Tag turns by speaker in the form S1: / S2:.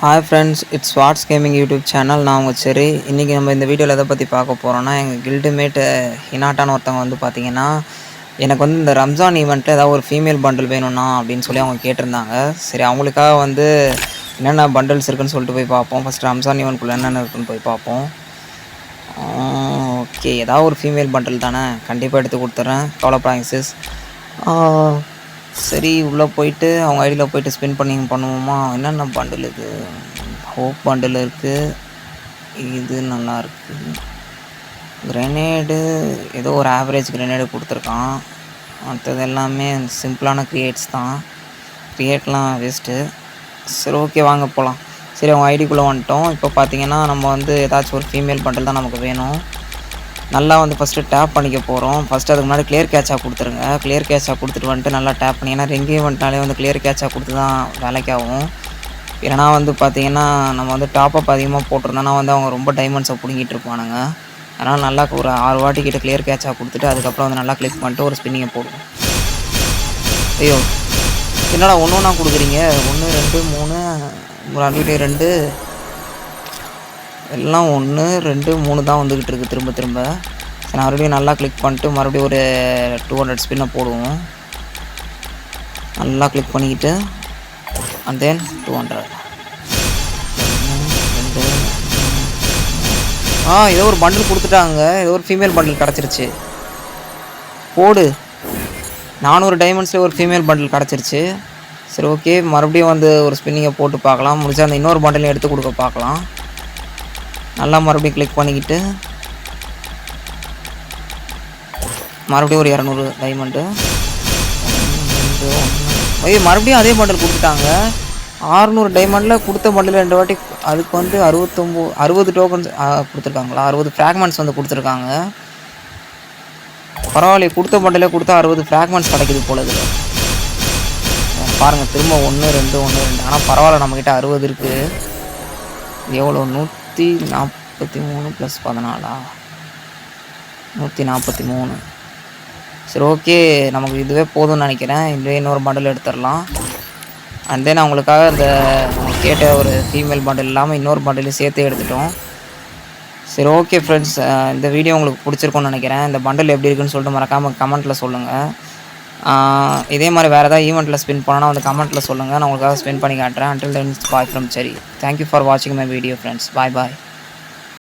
S1: Hi friends, it's what's gaming YouTube channel. நான் உங்கள் சரி. இன்றைக்கி நம்ம இந்த வீடியோவில் எதை பற்றி பார்க்க போகிறோன்னா, எங்கள் கில்டுமேட் ஹினாட்டான்னு ஒருத்தவங்க வந்து பார்த்திங்கன்னா, எனக்கு வந்து இந்த ரம்ஜான் ஈவெண்ட்டில் ஏதாவது ஒரு ஃபீமேல் பண்டில் வேணும்ண்ணா அப்படின்னு சொல்லி அவங்க கேட்டிருந்தாங்க. சரி, அவங்களுக்காக வந்து என்னென்ன பண்டில்ஸ் இருக்குதுன்னு சொல்லிட்டு போய் பார்ப்போம். ஃபஸ்ட்டு ரம்ஜான் ஈவெண்ட்குள்ளே என்னென்ன இருக்குதுன்னு போய் பார்ப்போம். ஓகே, ஏதாவது ஒரு ஃபீமேல் பண்டில் தானே, கண்டிப்பாக எடுத்து கொடுத்துட்றேன், கவலைப்படாதீங்க சிஸ். சரி, உள்ளே போயிட்டு அவங்க ஐடியில் போயிட்டு ஸ்பின் பண்ணுவோமா. என்னென்ன பண்டில் இது? ஹோப் பண்டில் இருக்குது, இது நல்லாயிருக்கு. கிரெனேடு ஏதோ ஒரு ஆவரேஜ் கிரெனேடு கொடுத்துருக்கான். மற்றது எல்லாமே சிம்பிளான க்ரியேட்ஸ் தான். க்ரியேட்லாம் வேஸ்ட்டு. சரி, ஓகே, வாங்க போகலாம். சரி, அவங்க ஐடிக்குள்ளே வந்துட்டோம். இப்போ பார்த்தீங்கன்னா நம்ம வந்து ஏதாச்சும் ஒரு ஃபீமேல் பண்டில் தான் நமக்கு வேணும். நல்லா வந்து ஃபஸ்ட்டு டேப் பண்ணிக்க போகிறோம். ஃபஸ்ட்டு அதுக்கு முன்னாடி கிளியர் கேட்சாக கொடுத்துருங்க. கிளியர் கேட்சாக கொடுத்துட்டு வந்துட்டு நல்லா டேப் பண்ணி, ஏன்னா ரெங்கேயும் வந்துட்டாலே வந்து கிளியர் கேட்சாக கொடுத்து தான் வேலைக்காகும். இல்லைனா வந்து பார்த்திங்கன்னா நம்ம வந்து டாப்அப் அதிகமாக போட்டிருந்தோன்னா வந்து அவங்க ரொம்ப டைமண்ட்ஸை பிடுங்கிட்டு இருப்பானுங்க. அதனால் நல்லா ஒரு 6 வாட்டி கிட்ட கிளியர் கேட்சாக கொடுத்துட்டு அதுக்கப்புறம் வந்து நல்லா கிளிக் பண்ணிட்டு ஒரு ஸ்பின்னிங்கை போடுவோம். ஐயோ, என்னடா ஒன்று ஒன்றா கொடுக்குறீங்க? 1 2 3 மறுபடியும் 2 எல்லாம் 1 2 3 தான் வந்துக்கிட்டு இருக்குது திரும்ப திரும்ப. சரி, மறுபடியும் நல்லா கிளிக் பண்ணிட்டு மறுபடியும் ஒரு 200 ஸ்பின்னை போடுவோம். நல்லா கிளிக் பண்ணிக்கிட்டு அண்ட் தென் 200. ஏதோ ஒரு பண்டில் கொடுத்துட்டாங்க. ஏதோ ஒரு ஃபீமேல் பண்டில் கிடச்சிருச்சு. போடு, 400 டைமண்ட்ஸில் ஒரு ஃபீமேல் பண்டில் கிடச்சிருச்சு. சரி, ஓகே, மறுபடியும் வந்து ஒரு ஸ்பின்னிங்கை போட்டு பார்க்கலாம். முடிஞ்சா அந்த இன்னொரு பண்டிலையும் எடுத்து கொடுக்க பார்க்கலாம். நல்லா மறுபடியும் கிளிக் பண்ணிக்கிட்டு மறுபடியும் ஒரு 200 டைமண்டு. மறுபடியும் அதே பண்டில் கொடுத்துட்டாங்க. 600 டைமண்டில் கொடுத்த பண்டில் 2 வாட்டி. அதுக்கு வந்து 60 டோக்கன்ஸ் கொடுத்துருக்காங்களா? 60 ஃப்ராக்மெண்ட்ஸ் வந்து கொடுத்துருக்காங்க. பரவாயில்ல, கொடுத்த பண்டிலே கொடுத்தா 60 ஃப்ராக்மெண்ட்ஸ் கிடைக்குது போல இதில். பாருங்கள், திரும்ப 1 2 1 2. ஆனால் பரவாயில்ல, நம்மக்கிட்ட 60 இருக்குது. எவ்வளோ? 143 + 14 143. சரி, ஓகே, நமக்கு இதுவே போதும்னு நினைக்கிறேன். இதுவே இன்னொரு பண்டில் எடுத்துடலாம். அண்ட் தென் அவங்களுக்காக இந்த கேட்ட ஒரு ஃபீமேல் பண்டில் இல்லாமல் இன்னொரு பண்டிலையும் சேர்த்து எடுத்துட்டோம். சரி, ஓகே ஃப்ரெண்ட்ஸ், இந்த வீடியோ உங்களுக்கு பிடிச்சிருக்கும்னு நினைக்கிறேன். இந்த பண்டில் எப்படி இருக்குன்னு சொல்லிட்டு மறக்காமல் கமெண்ட்டில் சொல்லுங்கள். இதே மாதிரி வேறு ஏதாவது ஈவெண்ட்டில் ஸ்பின் பண்ணால் வந்து கமெண்ட்டில் சொல்லுங்கள். நான் உங்களுக்காக ஸ்பின் பண்ணி காட்டுறேன். Until then, bye from Cherry. Thank you for watching my video, friends. Bye bye.